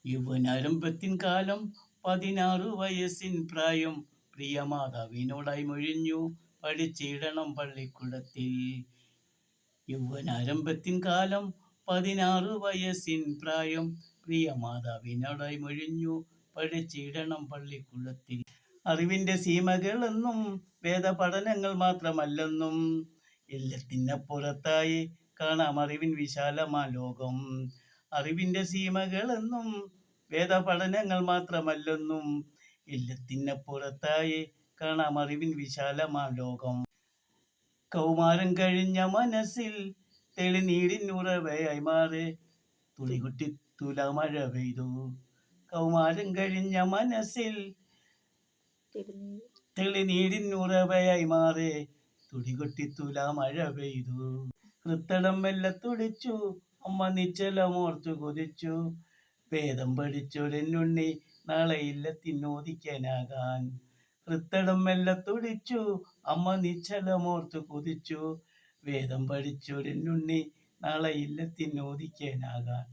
യൗവനാരംഭത്തിൻ കാലം 16 വയസ്സിൻ പ്രായം. പ്രിയമാതാവിനോടായി മൊഴിഞ്ഞു പഠിച്ചിടണം പള്ളിക്കൂടത്തിൽ. യൗവനാരംഭത്തിൻ കാലം 16 വയസ്സിൻ പ്രായം. പ്രിയമാതാവിനോടായി മൊഴിഞ്ഞു പഠിച്ചിടണം പള്ളിക്കൂടത്തിൽ. അറിവിന്റെ സീമകളെന്നും വേദപഠനങ്ങൾ മാത്രമല്ലെന്നും, എല്ലാത്തിനപ്പുറത്തായി കാണാം അറിവിൻ വിശാലമാ ലോകം. അറിവിന്റെ സീമകളെന്നും വേദപഠനങ്ങൾ മാത്രമല്ലെന്നും, എല്ലാത്തിനപ്പുറത്തായി കാണാം അറിവിൻ വിശാലമാ ലോകം. കൗമാരം കഴിഞ്ഞ മനസ്സിൽ തെളിനീരിൻ ഉറവയായി മാറി തുടികൊട്ടി തുലാമഴ പെയ്തു. കൗമാരം കഴിഞ്ഞ മനസ്സിൽ തെളിനീരിൻ ഉറവയായി മാറി തുടികൊട്ടി തുലാമഴ പെയ്തു. ഹൃത്തടം മെല്ലെ തുടിച്ചു, അമ്മ നിശ്ചലമോർത്തു കൊതിച്ചു. വേദം പഠിച്ചൊരെന്നുണ്ണി നാളെ ഇല്ലത്തിനോദിക്കാനാകാൻ. ഹൃത്തടം മെല്ലെ തുടിച്ചു, അമ്മ നിശ്ചലമോർത്തു കൊതിച്ചു. വേദം പഠിച്ചൊരെന്നുണ്ണി നാളെ ഇല്ലത്തിനോദിക്കാനാകാൻ.